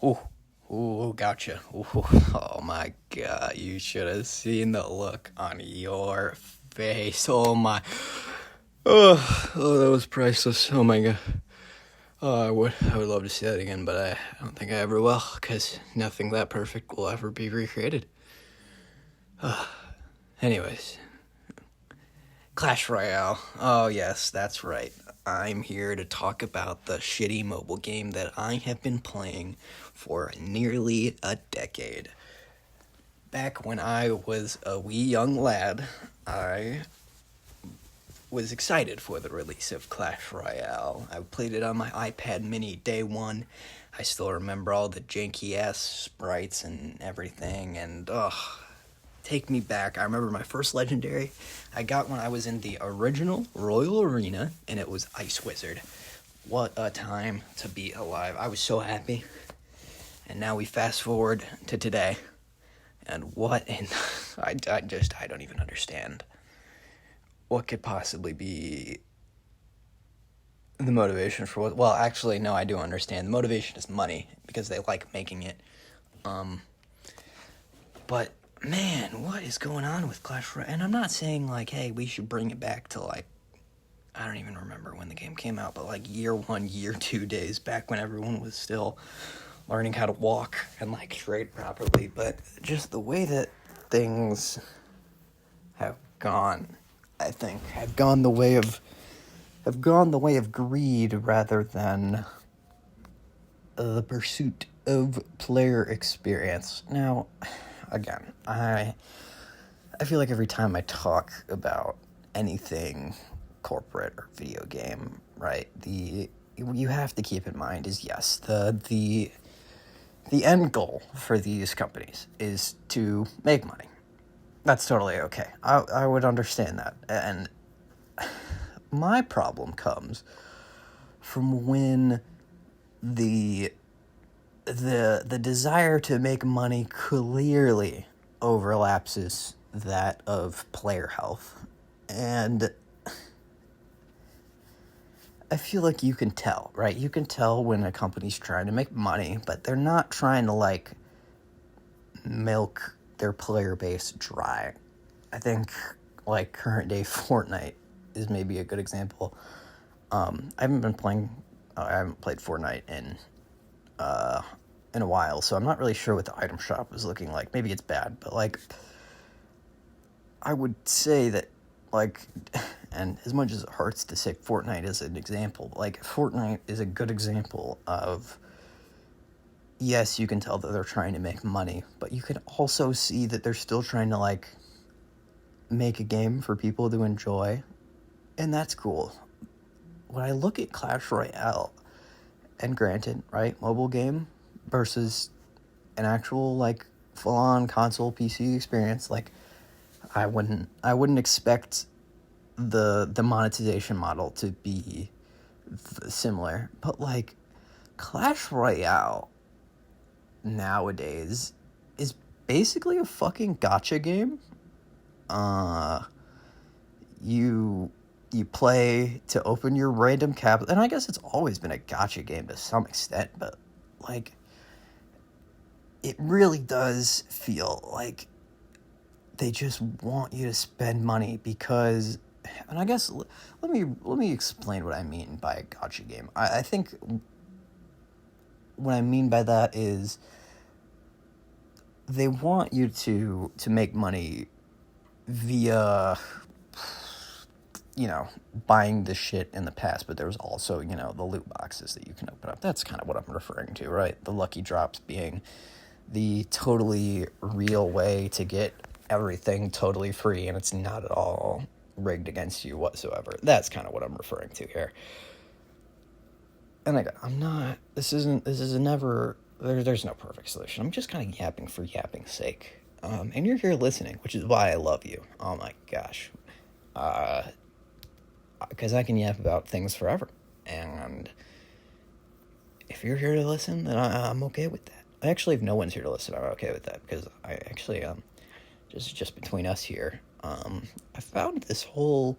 Ooh, ooh, gotcha. Ooh, oh my god, you should have seen the look on your face. Oh my. Oh, that was priceless. Oh my god. Oh, I would love to see that again, but I don't think I ever will, because nothing that perfect will ever be recreated. Anyways, Clash Royale. Oh, yes, that's right. I'm here to talk about the shitty mobile game that I have been playing for nearly a decade. Back when I was a wee young lad, I was excited for the release of Clash Royale. I played it on my iPad mini day one. I still remember all the janky ass sprites and everything, and take me back. I remember my first legendary I got when I was in the original Royal Arena, and it was Ice Wizard. What a time to be alive. I was so happy. And now we fast forward to today. And what in. I don't even understand. What could possibly be the motivation for what? Well, actually, no, I do understand. The motivation is money because they like making it. But man, what is going on with Clash Royale? And I'm not saying like, hey, we should bring it back to like, I don't even remember when the game came out, but like year one, year two days back when everyone was still learning how to walk and like trade properly. But just the way that things have gone, I think, have gone the way of greed rather than the pursuit of player experience. Now, again, I feel like every time I talk about anything corporate or video game, right, you have to keep in mind is yes, the end goal for these companies is to make money. That's totally okay. I would understand that. And my problem comes from when the the desire to make money clearly overlaps that of player health. And I feel like you can tell, right? You can tell when a company's trying to make money, but they're not trying to like milk their player base dry. I think like current day Fortnite is maybe a good example. I haven't played Fortnite in a while, so I'm not really sure what the item shop is looking like. Maybe it's bad, but like I would say that like, and as much as it hurts to say Fortnite as an example, like Fortnite is a good example of, yes, you can tell that they're trying to make money, but you can also see that they're still trying to like make a game for people to enjoy, and that's cool. When I look at Clash Royale, and granted, right, mobile game versus an actual like full-on console PC experience, like I wouldn't expect the monetization model to be similar, but like Clash Royale nowadays is basically a fucking gacha game. You play to open your random cap, and I guess it's always been a gacha game to some extent, but like it really does feel like they just want you to spend money because, and I guess let me explain what I mean by a gacha game. I think what I mean by that is they want you to make money via, you know, buying the shit in the past, but there's also, you know, the loot boxes that you can open up. That's kind of what I'm referring to, right? The lucky drops being the totally real way to get everything totally free, and it's not at all rigged against you whatsoever. That's kind of what I'm referring to here. And I'm not, this is never, there's no perfect solution. I'm just kind of yapping for yapping's sake. And you're here listening, which is why I love you. Oh my gosh. Because I can yap about things forever. And if you're here to listen, then I'm okay with that. Actually, if no one's here to listen, I'm okay with that, because I actually, just between us here, I found this whole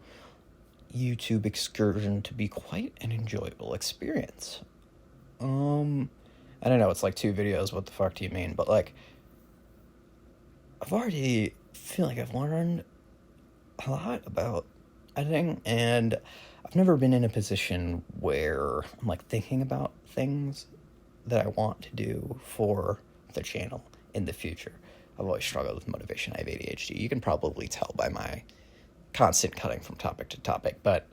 YouTube excursion to be quite an enjoyable experience. I don't know, it's like 2 videos, what the fuck do you mean? But, like, I've already feel like I've learned a lot about editing, and I've never been in a position where I'm, like, thinking about things that I want to do for the channel in the future. I've always struggled with motivation. I have ADHD. You can probably tell by my constant cutting from topic to topic, but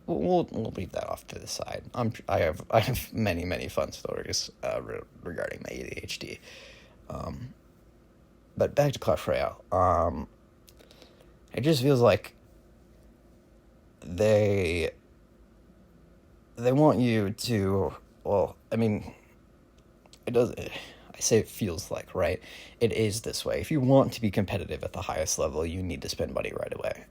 we'll leave that off to the side. I have many fun stories regarding my ADHD. But back to Clash Royale. It just feels like they want you to. Well, I mean, it does. I say it feels like, right? It is this way. If you want to be competitive at the highest level, you need to spend money right away.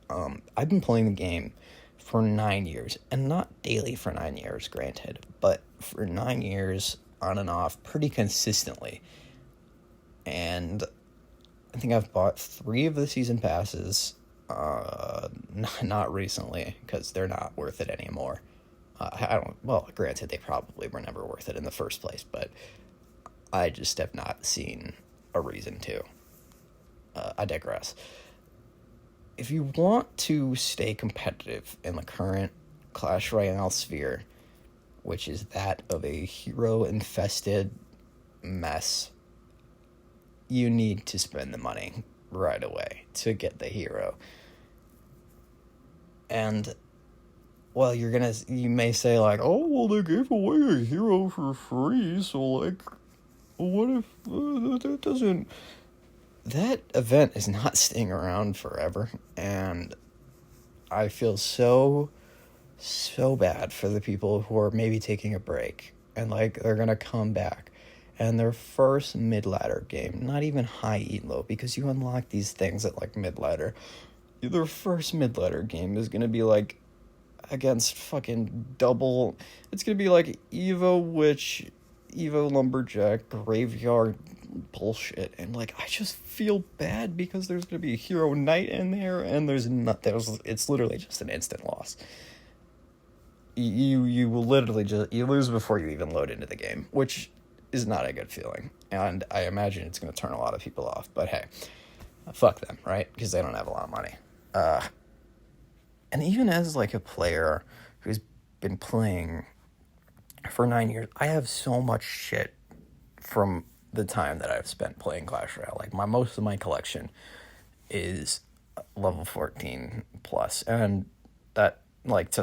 I've been playing the game for 9 years, and not daily for 9 years, granted, but for 9 years on and off pretty consistently. And I think I've bought 3 of the season passes, not recently, because they're not worth it anymore. Well, granted, they probably were never worth it in the first place, but I just have not seen a reason to. I digress. If you want to stay competitive in the current Clash Royale sphere, which is that of a hero-infested mess, you need to spend the money right away to get the hero. And, well, you may say, like, oh, well, they gave away a hero for free, so, like, what if that doesn't... That event is not staying around forever, and I feel so bad for the people who are maybe taking a break, and, like, they're gonna come back, and their first mid-ladder game, not even high elo, because you unlock these things at, like, mid-ladder, their first mid-ladder game is gonna be, like, against fucking double... It's gonna be, like, Evo Witch, Evo Lumberjack, Graveyard bullshit, and, like, I just feel bad because there's gonna be a Hero Knight in there, and it's literally just an instant loss. You will literally you lose before you even load into the game, which is not a good feeling, and I imagine it's gonna turn a lot of people off, but hey, fuck them, right? Because they don't have a lot of money. And even as, like, a player who's been playing for 9 years, I have so much shit from the time that I've spent playing Clash Royale. Like, most of my collection is level 14 plus, and that, like, to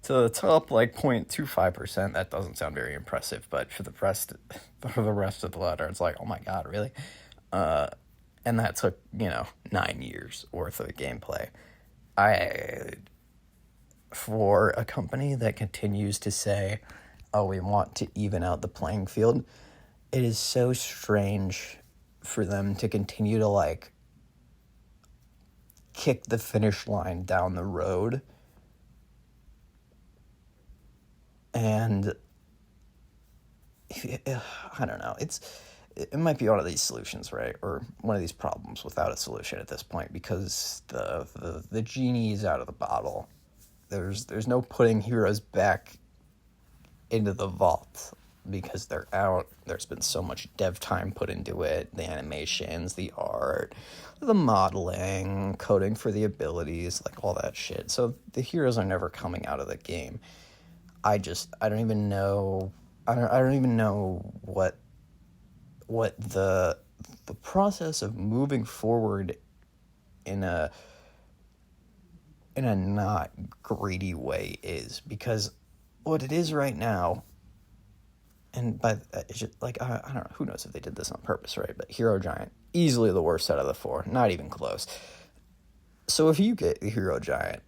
the top, like, 0.25%, that doesn't sound very impressive, but for the rest of the ladder, it's like, oh my god, really? And that took, 9 years worth of gameplay. For a company that continues to say, oh, we want to even out the playing field, it is so strange for them to continue to, like, kick the finish line down the road. And I don't know, it might be one of these solutions, right? Or one of these problems without a solution at this point, because the genie is out of the bottle. There's no putting heroes back into the vault because they're out. There's been so much dev time put into it, the animations, the art, the modeling, coding for the abilities, like all that shit. So the heroes are never coming out of the game. I don't even know what the process of moving forward in a not greedy way is, because what it is right now, and it's just, like, I don't know, who knows if they did this on purpose, right? But Hero Giant, easily the worst out of the 4, not even close. So if you get the Hero Giant,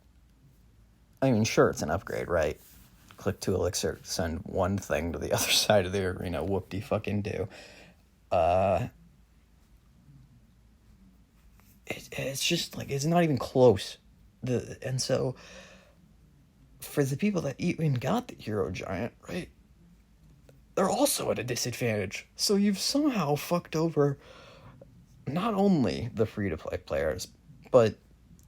I mean, sure, it's an upgrade, right? Click 2 elixir, send 1 thing to the other side of the arena, whoop-de-fucking-do. It's just, like, it's not even close. And so, for the people that even got the Hero Giant, right, they're also at a disadvantage. So you've somehow fucked over not only the free-to-play players, but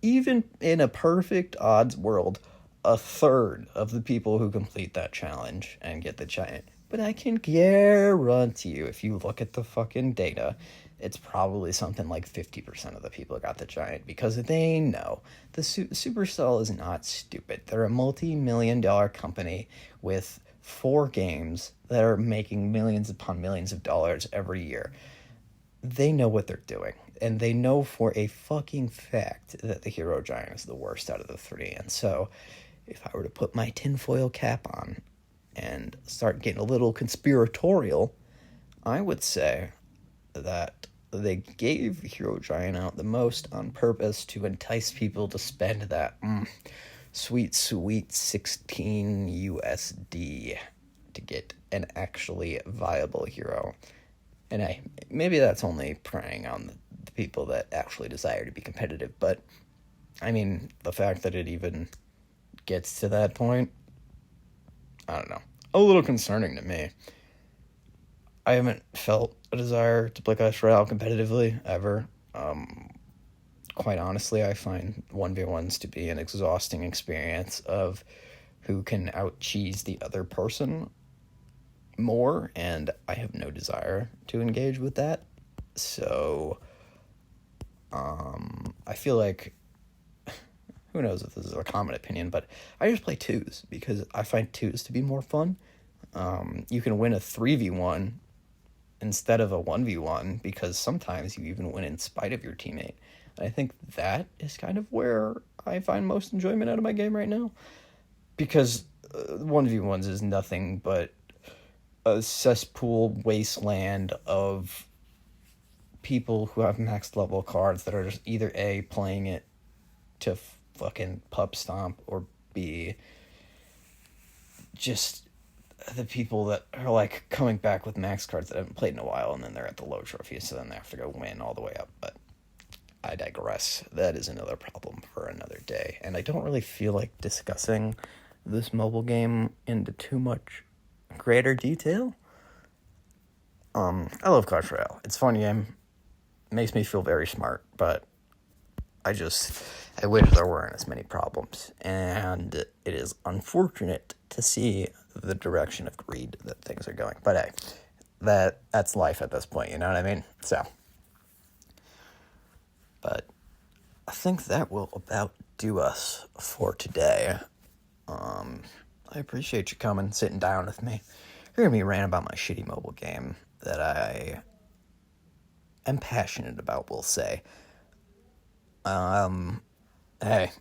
even in a perfect odds world, a third of the people who complete that challenge and get the Giant But I can guarantee you, if you look at the fucking data, it's probably something like 50% of the people got the Giant, because they know the Supercell is not stupid. They're a multi-million-dollar company with 4 games that are making millions upon millions of dollars every year. They know what they're doing, and they know for a fucking fact that the Hero Giant is the worst out of the 3. And so, if I were to put my tinfoil cap on and start getting a little conspiratorial, I would say that they gave Hero Giant out the most on purpose to entice people to spend that sweet 16 USD to get an actually viable hero. And maybe that's only preying on the people that actually desire to be competitive, but I mean, the fact that it even gets to that point, I don't know, a little concerning to me. I haven't felt a desire to play Clash Royale competitively, ever. Quite honestly, I find 1v1s to be an exhausting experience of who can out-cheese the other person more, and I have no desire to engage with that. So, I feel like, who knows if this is a common opinion, but I just play 2s, because I find 2s to be more fun. You can win a 3v1 instead of a 1v1, because sometimes you even win in spite of your teammate. And I think that is kind of where I find most enjoyment out of my game right now, because 1v1s is nothing but a cesspool wasteland of people who have max level cards that are just either A, playing it to fucking pup stomp, or B, just the people that are like coming back with max cards that haven't played in a while, and then they're at the low trophy, so then they have to go win all the way up. But I digress. That is another problem for another day, and I don't really feel like discussing this mobile game into too much greater detail. I love Clash Royale. It's a fun game. It makes me feel very smart, but I wish there weren't as many problems, and it is unfortunate to see the direction of greed that things are going. But hey, that's life at this point, you know what I mean? So, but I think that will about do us for today. I appreciate you coming, sitting down with me. You're gonna be ranting about my shitty mobile game that I am passionate about, we'll say. Hey,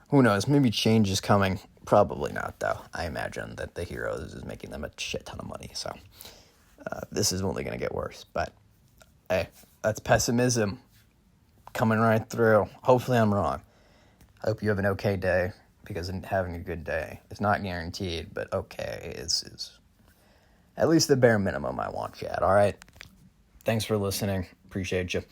who knows? Maybe change is coming. Probably not, though. I imagine that the Heroes is making them a shit ton of money, so this is only going to get worse. But hey, that's pessimism coming right through. Hopefully I'm wrong. I hope you have an okay day, because having a good day is not guaranteed, but okay is at least the bare minimum I want, Chad, all right? Thanks for listening. Appreciate you.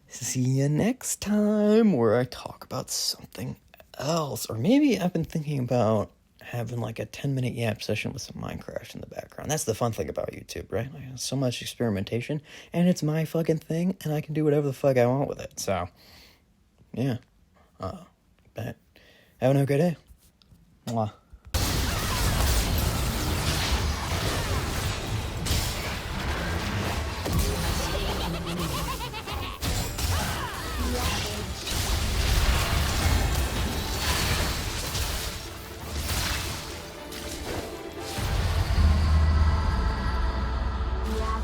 See you next time, where I talk about something else. Or maybe I've been thinking about having like a 10-minute yap session with some Minecraft in the background. That's the fun thing about YouTube, right? I have so much experimentation, and it's my fucking thing, and I can do whatever the fuck I want with it. So, yeah. But have a good day. Mwah.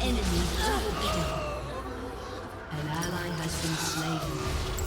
Enemy double kill. An ally has been slain.